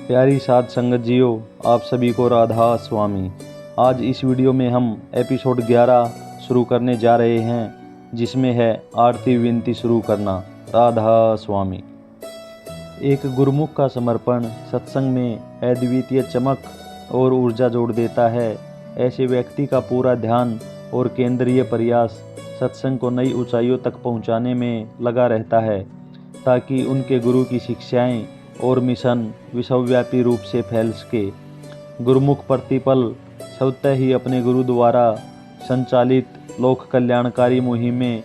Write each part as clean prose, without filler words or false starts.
प्यारी साध संगत जियो, आप सभी को राधा स्वामी। आज इस वीडियो में हम एपिसोड 11 शुरू करने जा रहे हैं, जिसमें है आरती विनती शुरू करना। राधा स्वामी। एक गुरुमुख का समर्पण सत्संग में अद्वितीय चमक और ऊर्जा जोड़ देता है। ऐसे व्यक्ति का पूरा ध्यान और केंद्रीय प्रयास सत्संग को नई ऊंचाइयों तक पहुंचाने में लगा रहता है, ताकि उनके गुरु की शिक्षाएं और मिशन विश्वव्यापी रूप से फैल सके। गुरुमुख प्रतिपल स्वतः ही अपने गुरु द्वारा संचालित लोक कल्याणकारी मुहिमें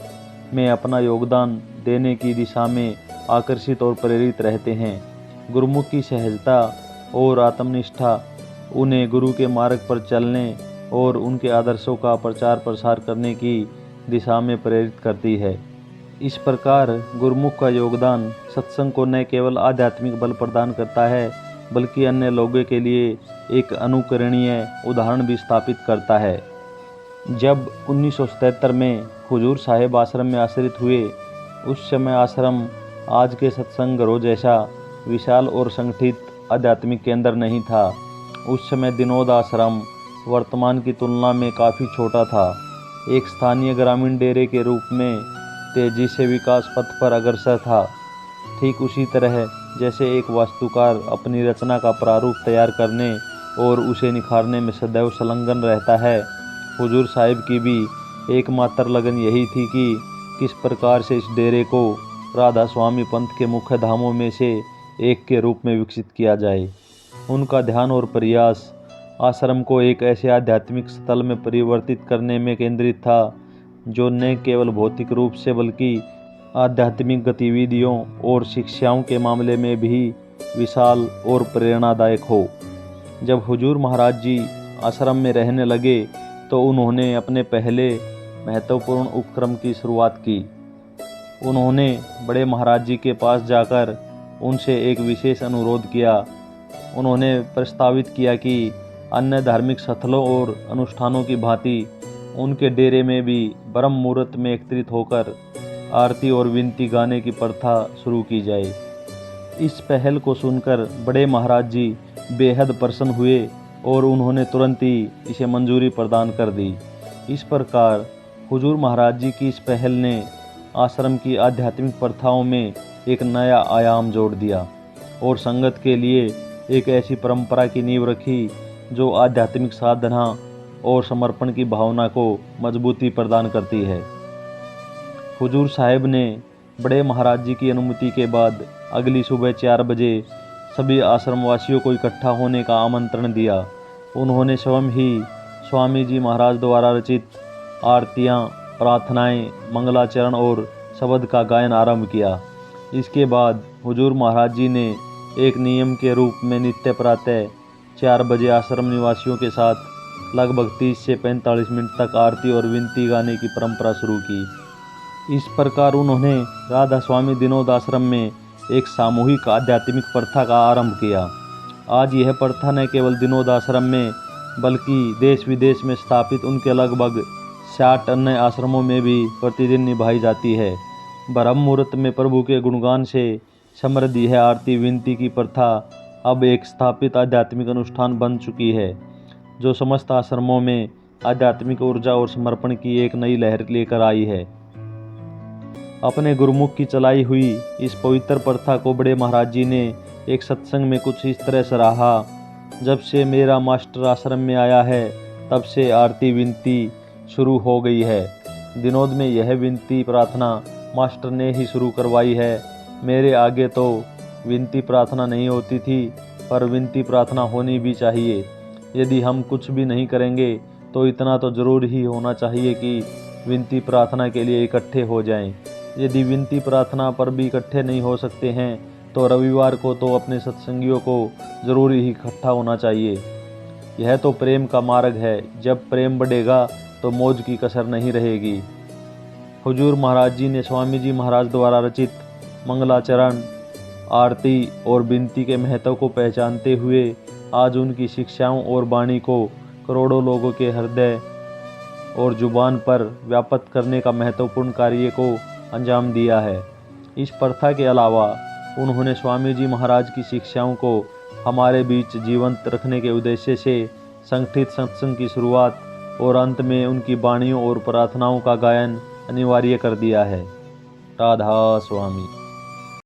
में अपना योगदान देने की दिशा में आकर्षित और प्रेरित रहते हैं। गुरुमुख की सहजता और आत्मनिष्ठा उन्हें गुरु के मार्ग पर चलने और उनके आदर्शों का प्रचार प्रसार करने की दिशा में प्रेरित करती है। इस प्रकार गुरुमुख का योगदान सत्संग को न केवल आध्यात्मिक बल प्रदान करता है, बल्कि अन्य लोगों के लिए एक अनुकरणीय उदाहरण भी स्थापित करता है। जब 1977 में हुजूर साहिब आश्रम में आश्रित हुए, उस समय आश्रम आज के सत्संग घरों जैसा विशाल और संगठित आध्यात्मिक केंद्र नहीं था। उस समय दिनोद आश्रम वर्तमान की तुलना में काफ़ी छोटा था। एक स्थानीय ग्रामीण डेरे के रूप में तेजी से विकास पथ पर अग्रसर था। ठीक उसी तरह जैसे एक वास्तुकार अपनी रचना का प्रारूप तैयार करने और उसे निखारने में सदैव संलग्न रहता है, हुजूर साहिब की भी एकमात्र लगन यही थी कि किस प्रकार से इस डेरे को राधा स्वामी पंथ के मुख्य धामों में से एक के रूप में विकसित किया जाए। उनका ध्यान और प्रयास आश्रम को एक ऐसे आध्यात्मिक स्थल में परिवर्तित करने में केंद्रित था, जो न केवल भौतिक रूप से बल्कि आध्यात्मिक गतिविधियों और शिक्षाओं के मामले में भी विशाल और प्रेरणादायक हो। जब हुजूर महाराज जी आश्रम में रहने लगे, तो उन्होंने अपने पहले महत्वपूर्ण उपक्रम की शुरुआत की। उन्होंने बड़े महाराज जी के पास जाकर उनसे एक विशेष अनुरोध किया। उन्होंने प्रस्तावित किया कि अन्य धार्मिक स्थलों और अनुष्ठानों की भांति उनके डेरे में भी ब्रह्म मुहूर्त में एकत्रित होकर आरती और विनती गाने की प्रथा शुरू की जाए। इस पहल को सुनकर बड़े महाराज जी बेहद प्रसन्न हुए और उन्होंने तुरंत ही इसे मंजूरी प्रदान कर दी। इस प्रकार हुजूर महाराज जी की इस पहल ने आश्रम की आध्यात्मिक प्रथाओं में एक नया आयाम जोड़ दिया और संगत के लिए एक ऐसी परंपरा की नींव रखी, जो आध्यात्मिक साधना और समर्पण की भावना को मजबूती प्रदान करती है। हुजूर साहिब ने बड़े महाराज जी की अनुमति के बाद अगली सुबह 4 बजे सभी आश्रमवासियों को इकट्ठा होने का आमंत्रण दिया। उन्होंने स्वयं ही स्वामी जी महाराज द्वारा रचित आरतियाँ, प्रार्थनाएं, मंगलाचरण और शब्द का गायन आरंभ किया। इसके बाद हुजूर महाराज जी ने एक नियम के रूप में नित्य प्रातः 4 बजे आश्रम निवासियों के साथ लगभग 30 से 45 मिनट तक आरती और विनती गाने की परंपरा शुरू की। इस प्रकार उन्होंने राधा स्वामी दिनोद आश्रम में एक सामूहिक आध्यात्मिक प्रथा का आरंभ किया। आज यह प्रथा न केवल दिनोद आश्रम में, बल्कि देश विदेश में स्थापित उनके लगभग 60 अन्य आश्रमों में भी प्रतिदिन निभाई जाती है। ब्रह्म मुहूर्त में प्रभु के गुणगान से समृद्ध यह आरती विनती की प्रथा अब एक स्थापित आध्यात्मिक अनुष्ठान बन चुकी है, जो समस्त आश्रमों में आध्यात्मिक ऊर्जा और समर्पण की एक नई लहर लेकर आई है। अपने गुरुमुख की चलाई हुई इस पवित्र प्रथा को बड़े महाराज जी ने एक सत्संग में कुछ इस तरह सराहा। जब से मेरा मास्टर आश्रम में आया है, तब से आरती विनती शुरू हो गई है। दिनोद में यह विनती प्रार्थना मास्टर ने ही शुरू करवाई है। मेरे आगे तो विनती प्रार्थना नहीं होती थी, पर विनती प्रार्थना होनी भी चाहिए। यदि हम कुछ भी नहीं करेंगे, तो इतना तो जरूर ही होना चाहिए कि विनती प्रार्थना के लिए इकट्ठे हो जाएं। यदि विनती प्रार्थना पर भी इकट्ठे नहीं हो सकते हैं, तो रविवार को तो अपने सत्संगियों को जरूर ही इकट्ठा होना चाहिए। यह तो प्रेम का मार्ग है। जब प्रेम बढ़ेगा तो मौज की कसर नहीं रहेगी। हुजूर महाराज जी ने स्वामी जी महाराज द्वारा रचित मंगलाचरण, आरती और विनती के महत्व को पहचानते हुए आज उनकी शिक्षाओं और वाणी को करोड़ों लोगों के हृदय और जुबान पर व्याप्त करने का महत्वपूर्ण कार्य को अंजाम दिया है। इस प्रथा के अलावा उन्होंने स्वामी जी महाराज की शिक्षाओं को हमारे बीच जीवंत रखने के उद्देश्य से संगठित सत्संग की शुरुआत और अंत में उनकी वाणियों और प्रार्थनाओं का गायन अनिवार्य कर दिया है। राधा स्वामी।